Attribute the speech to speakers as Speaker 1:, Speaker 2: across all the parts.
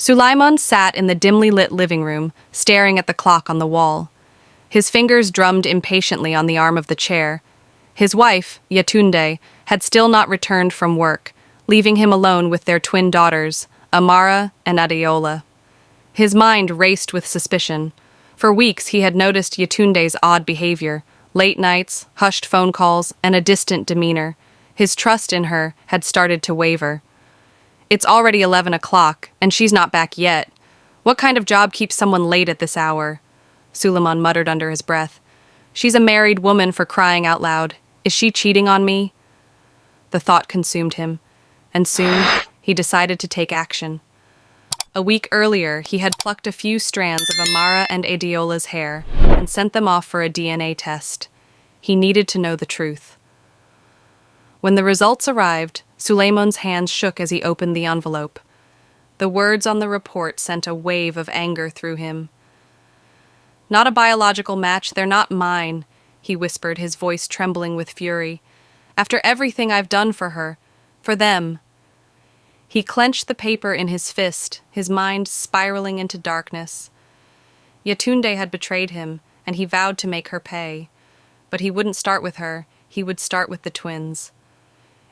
Speaker 1: Sulaimon sat in the dimly lit living room, staring at the clock on the wall. His fingers drummed impatiently on the arm of the chair. His wife, Yetunde, had still not returned from work, leaving him alone with their twin daughters, Amara and Adeola. His mind raced with suspicion. For weeks he had noticed Yetunde's odd behavior, late nights, hushed phone calls, and a distant demeanor. His trust in her had started to waver. It's already 11 o'clock, and she's not back yet. What kind of job keeps someone late at this hour? Suleiman muttered under his breath. She's a married woman, for crying out loud. Is she cheating on me? The thought consumed him, and soon he decided to take action. A week earlier, he had plucked a few strands of Amara and Adeola's hair and sent them off for a DNA test. He needed to know the truth. When the results arrived, Suleiman's hands shook as he opened the envelope. The words on the report sent a wave of anger through him. Not a biological match, they're not mine, he whispered, his voice trembling with fury. After everything I've done for her, for them. He clenched the paper in his fist, his mind spiraling into darkness. Yetunde had betrayed him, and he vowed to make her pay. But he wouldn't start with her, he would start with the twins.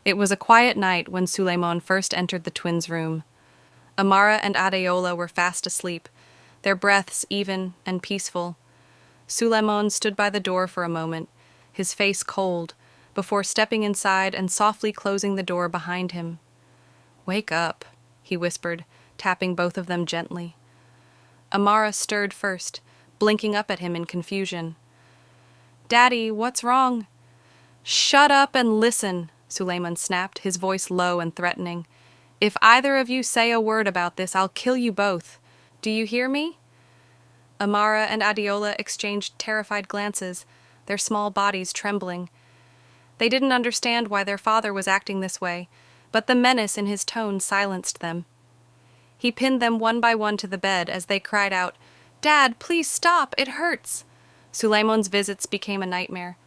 Speaker 1: It was a quiet night when Suleiman first entered the twins' room. Amara and Adeola were fast asleep, their breaths even and peaceful. Suleiman stood by the door for a moment, his face cold, before stepping inside and softly closing the door behind him. "Wake up," he whispered, tapping both of them gently. Amara stirred first, blinking up at him in confusion. "Daddy, what's wrong?" "Shut up and listen," Suleiman snapped, his voice low and threatening. "If either of you say a word about this, I'll kill you both. Do you hear me?" Amara and Adeola exchanged terrified glances, their small bodies trembling. They didn't understand why their father was acting this way, but the menace in his tone silenced them. He pinned them one by one to the bed as they cried out, "Dad, please stop, it hurts!" Suleiman's visits became a nightmare.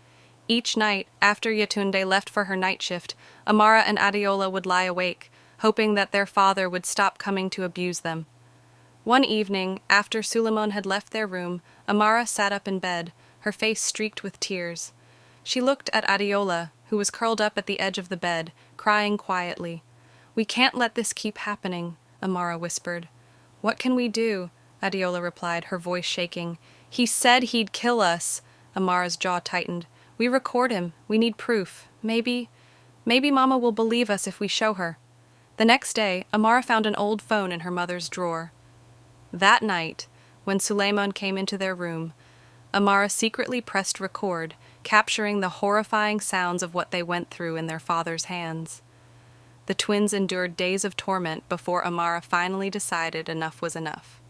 Speaker 1: Each night, after Yetunde left for her night shift, Amara and Adeola would lie awake, hoping that their father would stop coming to abuse them. One evening, after Suleiman had left their room, Amara sat up in bed, her face streaked with tears. She looked at Adeola, who was curled up at the edge of the bed, crying quietly. "We can't let this keep happening," Amara whispered. "What can we do?" Adeola replied, her voice shaking. "He said he'd kill us." Amara's jaw tightened. "We record him. We need proof. Maybe Mama will believe us if we show her." The next day, Amara found an old phone in her mother's drawer. That night, when Suleiman came into their room, Amara secretly pressed record, capturing the horrifying sounds of what they went through in their father's hands. The twins endured days of torment before Amara finally decided enough was enough.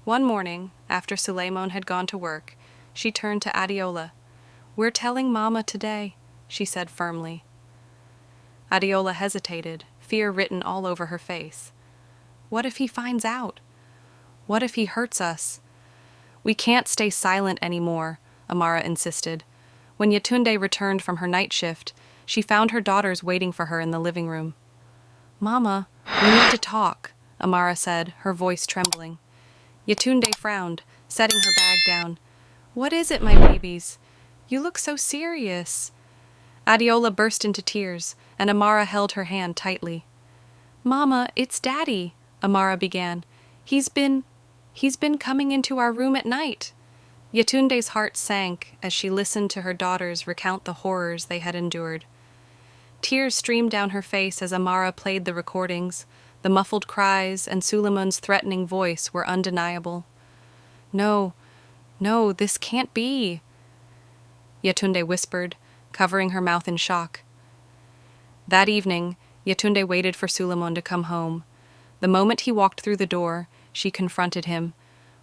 Speaker 1: One morning, after Suleiman had gone to work, she turned to Adeola. "We're telling Mama today," she said firmly. Adeola hesitated, fear written all over her face. "What if he finds out? What if he hurts us?" "We can't stay silent anymore," Amara insisted. When Yetunde returned from her night shift, she found her daughters waiting for her in the living room. "Mama, we need to talk," Amara said, her voice trembling. Yetunde frowned, setting her bag down. "What is it, my babies? You look so serious." Adeola burst into tears, and Amara held her hand tightly. "Mama, it's Daddy," Amara began. He's been coming into our room at night." Yetunde's heart sank as she listened to her daughters recount the horrors they had endured. Tears streamed down her face as Amara played the recordings. The muffled cries and Suleiman's threatening voice were undeniable. No, this can't be," Yetunde whispered, covering her mouth in shock. That evening, Yetunde waited for Suleiman to come home. The moment he walked through the door, she confronted him,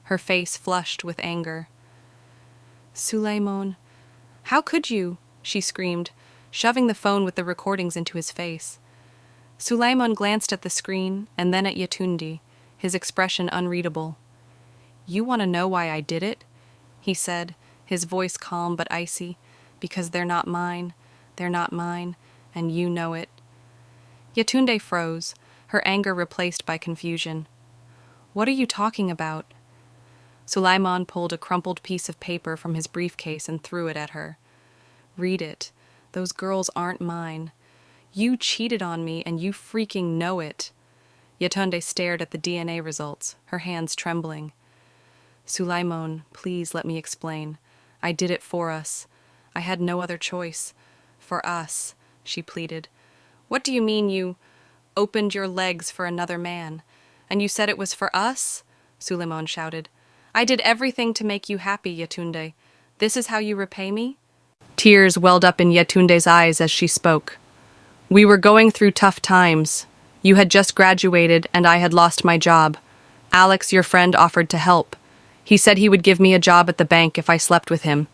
Speaker 1: her face flushed with anger. "Suleiman, how could you?" she screamed, shoving the phone with the recordings into his face. Suleiman glanced at the screen and then at Yetunde, his expression unreadable. "You want to know why I did it?" he said, his voice calm but icy. "Because they're not mine, and you know it." Yetunde froze, her anger replaced by confusion. what are you talking about? Suleiman pulled a crumpled piece of paper from his briefcase and threw it at her. Read it. Those girls aren't mine. You cheated on me and you freaking know it. Yetunde stared at the DNA results, her hands trembling. Suleiman, please let me explain. I did it for us. I had no other choice. For us, she pleaded. What do you mean you opened your legs for another man? And you said it was for us? Suleiman shouted. I did everything to make you happy, Yetunde. This is how you repay me? Tears welled up in Yetunde's eyes as she spoke. We were going through tough times. You had just graduated and I had lost my job. Alex, your friend, offered to help. He said he would give me a job at the bank if I slept with him.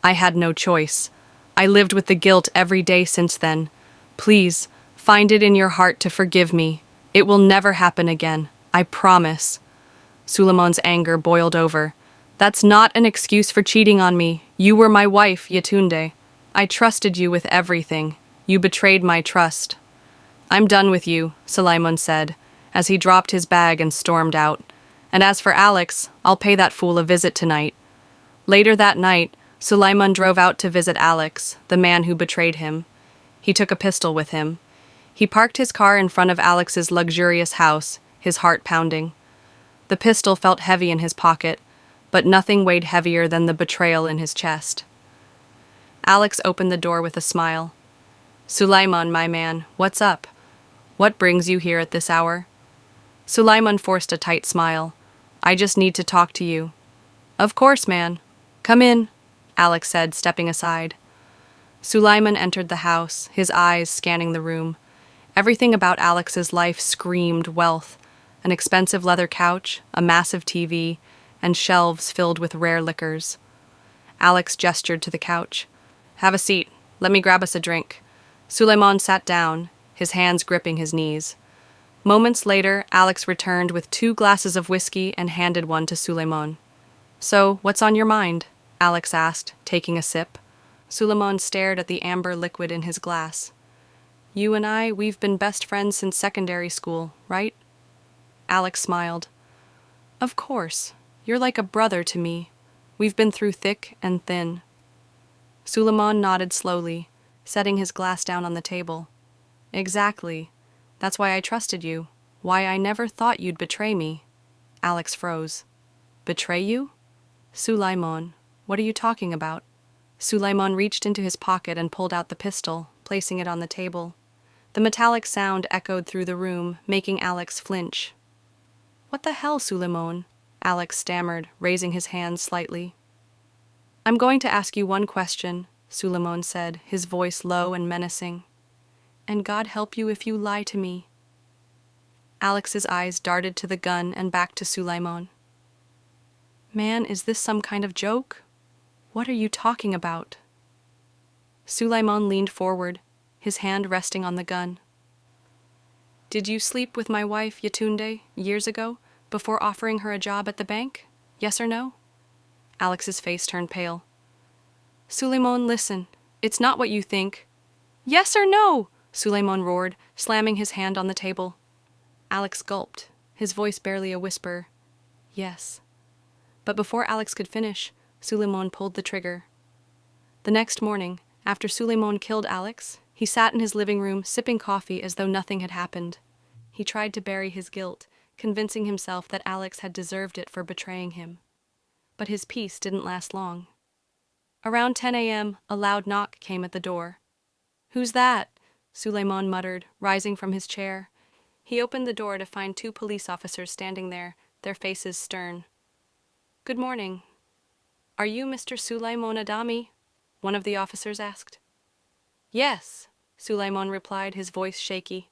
Speaker 1: I had no choice. I lived with the guilt every day since then. Please, find it in your heart to forgive me. It will never happen again. I promise. Suleiman's anger boiled over. That's not an excuse for cheating on me. You were my wife, Yetunde. I trusted you with everything. You betrayed my trust. I'm done with you, Suleiman said, as he dropped his bag and stormed out. And as for Alex, I'll pay that fool a visit tonight. Later that night, Suleiman drove out to visit Alex, the man who betrayed him. He took a pistol with him. He parked his car in front of Alex's luxurious house, his heart pounding. The pistol felt heavy in his pocket, but nothing weighed heavier than the betrayal in his chest. Alex opened the door with a smile. Suleiman, my man, what's up? What brings you here at this hour? Suleiman forced a tight smile. I just need to talk to you. Of course, man. Come in, Alex said, stepping aside. Suleiman entered the house, his eyes scanning the room. Everything about Alex's life screamed wealth. An expensive leather couch, a massive TV, and shelves filled with rare liquors. Alex gestured to the couch. Have a seat. Let me grab us a drink. Suleiman sat down, his hands gripping his knees. Moments later, Alex returned with 2 glasses of whiskey and handed one to Suleiman. So, what's on your mind? Alex asked, taking a sip. Suleiman stared at the amber liquid in his glass. You and I, we've been best friends since secondary school, right? Alex smiled. Of course. You're like a brother to me. We've been through thick and thin. Suleiman nodded slowly, setting his glass down on the table. Exactly. That's why I trusted you. Why I never thought you'd betray me. Alex froze. Betray you? Suleiman, what are you talking about? Suleiman reached into his pocket and pulled out the pistol, placing it on the table. The metallic sound echoed through the room, making Alex flinch. What the hell, Suleiman? Alex stammered, raising his hands slightly. I'm going to ask you one question, Suleiman said, his voice low and menacing. And God help you if you lie to me. Alex's eyes darted to the gun and back to Suleiman. Man, is this some kind of joke? What are you talking about? Suleiman leaned forward, his hand resting on the gun. Did you sleep with my wife, Yetunde, years ago, before offering her a job at the bank? Yes or no? Alex's face turned pale. Suleiman, listen. It's not what you think. Yes or no? Suleiman roared, slamming his hand on the table. Alex gulped, his voice barely a whisper. Yes. But before Alex could finish, Suleiman pulled the trigger. The next morning, after Suleiman killed Alex, he sat in his living room sipping coffee as though nothing had happened. He tried to bury his guilt, convincing himself that Alex had deserved it for betraying him. But his peace didn't last long. Around 10 a.m., a loud knock came at the door. Who's that? Suleiman muttered, rising from his chair. He opened the door to find 2 police officers standing there, their faces stern. Good morning. Are you Mr. Suleiman Adami? One of the officers asked. Yes, Suleiman replied, his voice shaky.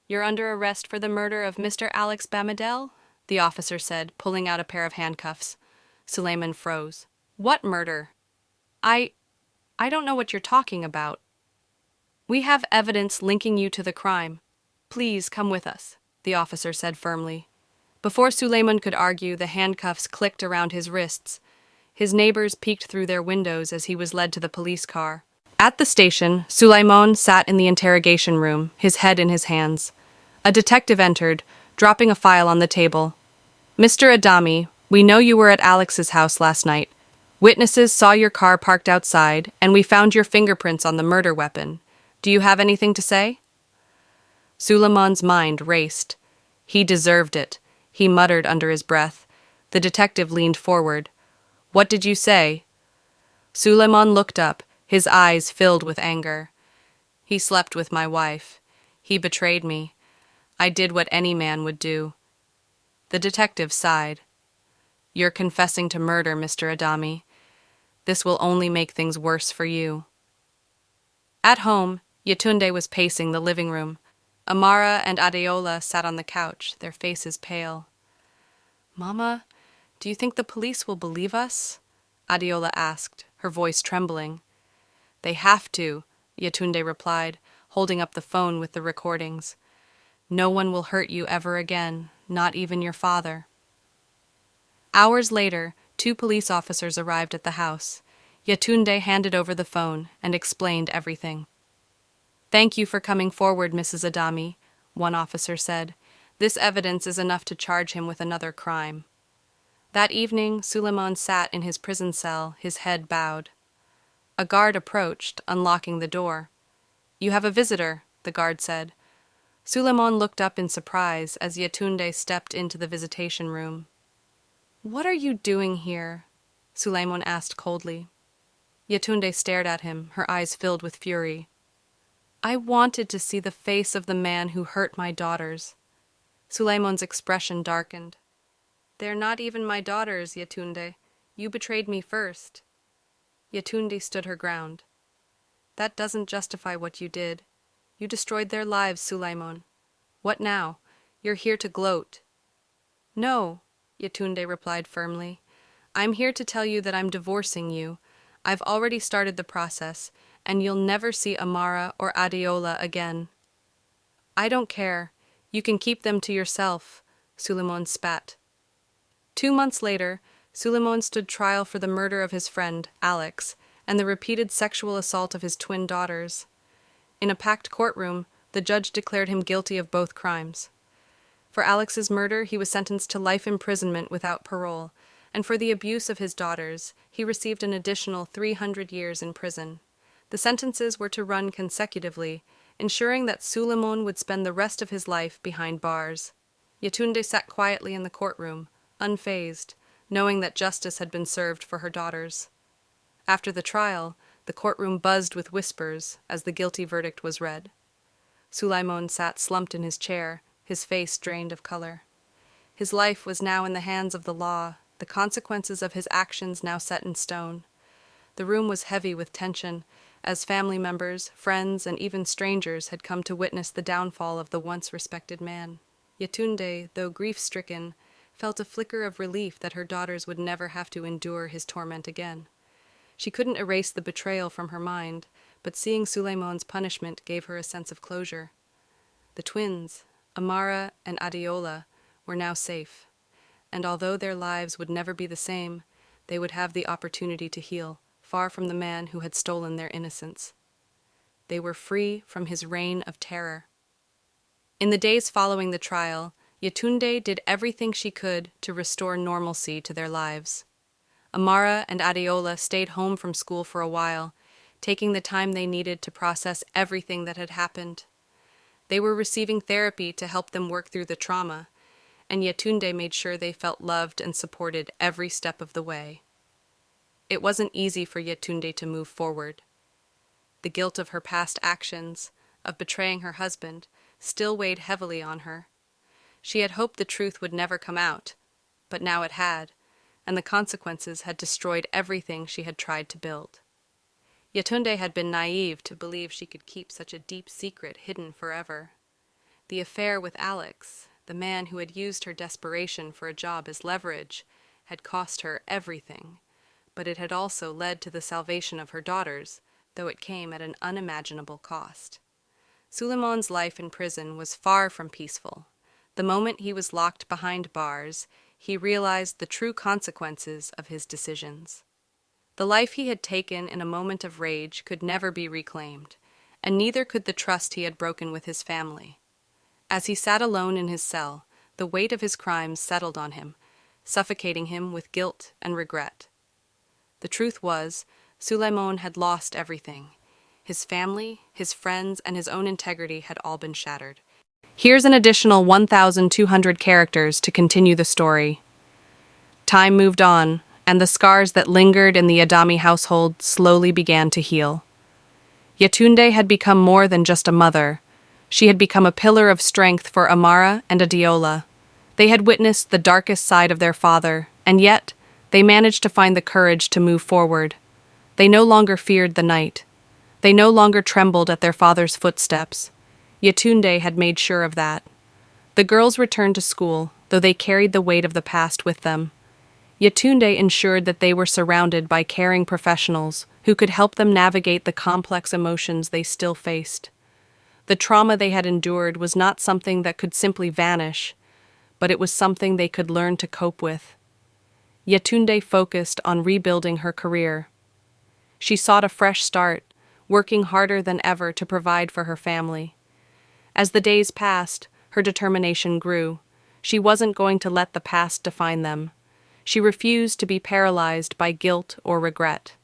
Speaker 1: You're under arrest for the murder of Mr. Alex Bamadel? The officer said, pulling out a pair of handcuffs. Suleiman froze. What murder? I don't know what you're talking about. We have evidence linking you to the crime. Please come with us, the officer said firmly. Before Suleiman could argue, the handcuffs clicked around his wrists. His neighbors peeked through their windows as he was led to the police car. At the station, Suleiman sat in the interrogation room, his head in his hands. A detective entered, dropping a file on the table. Mr. Adami, we know you were at Alex's house last night. Witnesses saw your car parked outside, and we found your fingerprints on the murder weapon. Do you have anything to say? Suleiman's mind raced. He deserved it, he muttered under his breath. The detective leaned forward. What did you say? Suleiman looked up, his eyes filled with anger. He slept with my wife. He betrayed me. I did what any man would do. The detective sighed. You're confessing to murder, Mr. Adami. This will only make things worse for you. At home, Yetunde was pacing the living room. Amara and Adeola sat on the couch, their faces pale. Mama, do you think the police will believe us? Adeola asked, her voice trembling. They have to, Yetunde replied, holding up the phone with the recordings. No one will hurt you ever again, not even your father. Hours later, 2 police officers arrived at the house. Yetunde handed over the phone and explained everything. Thank you for coming forward, Mrs. Adami, one officer said. This evidence is enough to charge him with another crime. That evening, Suleiman sat in his prison cell, his head bowed. A guard approached, unlocking the door. You have a visitor, the guard said. Suleiman looked up in surprise as Yetunde stepped into the visitation room. What are you doing here? Suleiman asked coldly. Yetunde stared at him, her eyes filled with fury. I wanted to see the face of the man who hurt my daughters. Suleiman's expression darkened. They're not even my daughters, Yetunde. You betrayed me first. Yetunde stood her ground. That doesn't justify what you did. You destroyed their lives, Suleiman. What now? You're here to gloat. No, Yetunde replied firmly. I'm here to tell you that I'm divorcing you. I've already started the process, and you'll never see Amara or Adeola again. I don't care. You can keep them to yourself, Suleiman spat. 2 months later, Suleiman stood trial for the murder of his friend, Alex, and the repeated sexual assault of his twin daughters. In a packed courtroom, the judge declared him guilty of both crimes. For Alex's murder, he was sentenced to life imprisonment without parole, and for the abuse of his daughters, he received an additional 300 years in prison. The sentences were to run consecutively, ensuring that Suleiman would spend the rest of his life behind bars. Yetunde sat quietly in the courtroom, unfazed, knowing that justice had been served for her daughters. After the trial, the courtroom buzzed with whispers as the guilty verdict was read. Suleiman sat slumped in his chair, his face drained of color. His life was now in the hands of the law, the consequences of his actions now set in stone. The room was heavy with tension, as family members, friends, and even strangers had come to witness the downfall of the once respected man. Yetunde, though grief-stricken, felt a flicker of relief that her daughters would never have to endure his torment again. She couldn't erase the betrayal from her mind, but seeing Suleiman's punishment gave her a sense of closure. The twins, Amara and Adeola, were now safe, and although their lives would never be the same, they would have the opportunity to heal, far from the man who had stolen their innocence. They were free from his reign of terror. In the days following the trial, Yetunde did everything she could to restore normalcy to their lives. Amara and Adeola stayed home from school for a while, taking the time they needed to process everything that had happened. They were receiving therapy to help them work through the trauma, and Yetunde made sure they felt loved and supported every step of the way. It wasn't easy for Yetunde to move forward. The guilt of her past actions, of betraying her husband, still weighed heavily on her. She had hoped the truth would never come out, but now it had, and the consequences had destroyed everything she had tried to build. Yetunde had been naive to believe she could keep such a deep secret hidden forever. The affair with Alex, the man who had used her desperation for a job as leverage, had cost her everything, but it had also led to the salvation of her daughters, though it came at an unimaginable cost. Suleiman's life in prison was far from peaceful. The moment he was locked behind bars, he realized the true consequences of his decisions. The life he had taken in a moment of rage could never be reclaimed, and neither could the trust he had broken with his family. As he sat alone in his cell, the weight of his crimes settled on him, suffocating him with guilt and regret. The truth was, Suleiman had lost everything. His family, his friends, and his own integrity had all been shattered. Here's an additional 1,200 characters to continue the story. Time moved on, and the scars that lingered in the Adami household slowly began to heal. Yetunde had become more than just a mother. She had become a pillar of strength for Amara and Adiola. They had witnessed the darkest side of their father, and yet they managed to find the courage to move forward. They no longer feared the night. They no longer trembled at their father's footsteps. Yetunde had made sure of that. The girls returned to school, though they carried the weight of the past with them. Yetunde ensured that they were surrounded by caring professionals who could help them navigate the complex emotions they still faced. The trauma they had endured was not something that could simply vanish, but it was something they could learn to cope with. Yetunde focused on rebuilding her career. She sought a fresh start, working harder than ever to provide for her family. As the days passed, her determination grew. She wasn't going to let the past define them. She refused to be paralyzed by guilt or regret.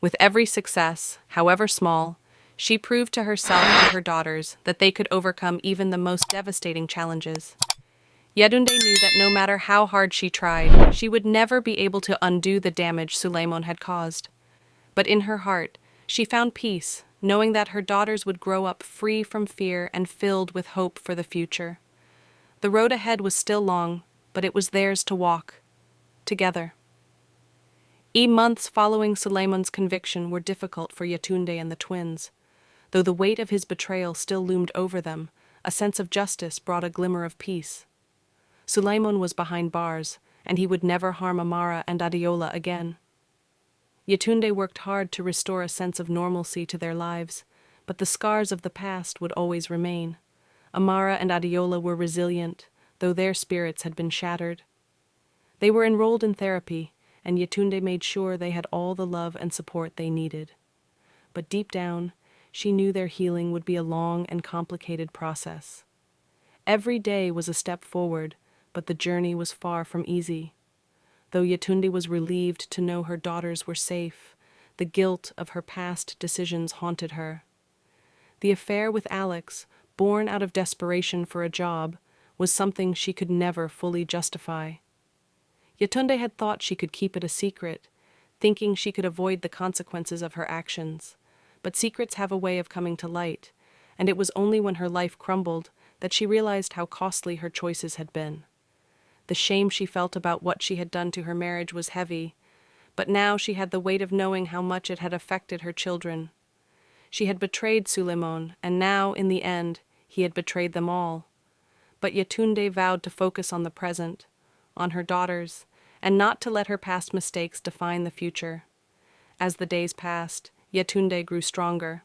Speaker 1: With every success, however small, she proved to herself and her daughters that they could overcome even the most devastating challenges. Yetunde knew that no matter how hard she tried, she would never be able to undo the damage Suleiman had caused. But in her heart, she found peace, knowing that her daughters would grow up free from fear and filled with hope for the future. The road ahead was still long, but it was theirs to walk, together. Months following Suleiman's conviction were difficult for Yetunde and the twins. Though the weight of his betrayal still loomed over them, a sense of justice brought a glimmer of peace. Suleiman was behind bars, and he would never harm Amara and Adiola again. Yetunde worked hard to restore a sense of normalcy to their lives, but the scars of the past would always remain. Amara and Adiola were resilient, though their spirits had been shattered. They were enrolled in therapy, and Yetunde made sure they had all the love and support they needed. But deep down, she knew their healing would be a long and complicated process. Every day was a step forward, but the journey was far from easy. Though Yetunde was relieved to know her daughters were safe, the guilt of her past decisions haunted her. The affair with Alex, born out of desperation for a job, was something she could never fully justify. Yetunde had thought she could keep it a secret, thinking she could avoid the consequences of her actions. But secrets have a way of coming to light, and it was only when her life crumbled that she realized how costly her choices had been. The shame she felt about what she had done to her marriage was heavy, but now she had the weight of knowing how much it had affected her children. She had betrayed Suleiman, and now, in the end, he had betrayed them all. But Yetunde vowed to focus on the present, on her daughters, and not to let her past mistakes define the future. As the days passed, Yetunde grew stronger.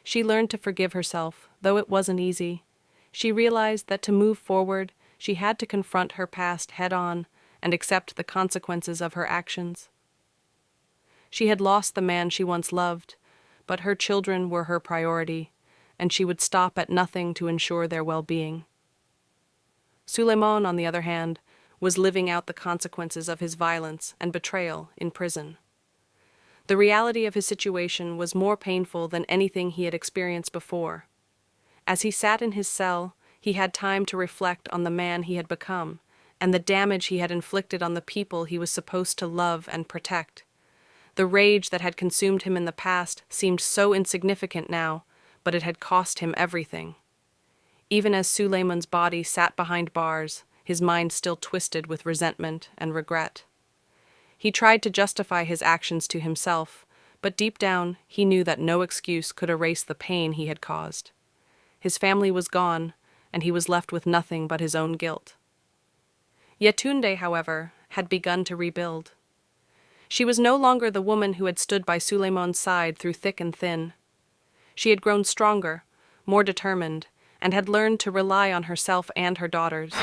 Speaker 1: She learned to forgive herself, though it wasn't easy. She realized that to move forward, she had to confront her past head-on and accept the consequences of her actions. She had lost the man she once loved, but her children were her priority, and she would stop at nothing to ensure their well-being. Suleiman, on the other hand, was living out the consequences of his violence and betrayal in prison. The reality of his situation was more painful than anything he had experienced before. As he sat in his cell, he had time to reflect on the man he had become and the damage he had inflicted on the people he was supposed to love and protect. The rage that had consumed him in the past seemed so insignificant now, but it had cost him everything. Even as Suleiman's body sat behind bars, his mind still twisted with resentment and regret. He tried to justify his actions to himself, but deep down he knew that no excuse could erase the pain he had caused. His family was gone, and he was left with nothing but his own guilt. Yetunde, however, had begun to rebuild. She was no longer the woman who had stood by Suleiman's side through thick and thin. She had grown stronger, more determined, and had learned to rely on herself and her daughters.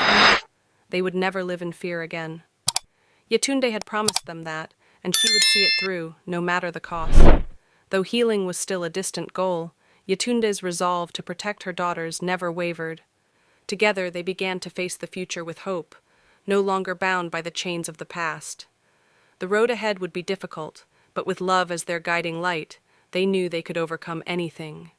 Speaker 1: They would never live in fear again. Yetunde had promised them that, and she would see it through, no matter the cost. Though healing was still a distant goal, Yetunde's resolve to protect her daughters never wavered. Together they began to face the future with hope, no longer bound by the chains of the past. The road ahead would be difficult, but with love as their guiding light, they knew they could overcome anything.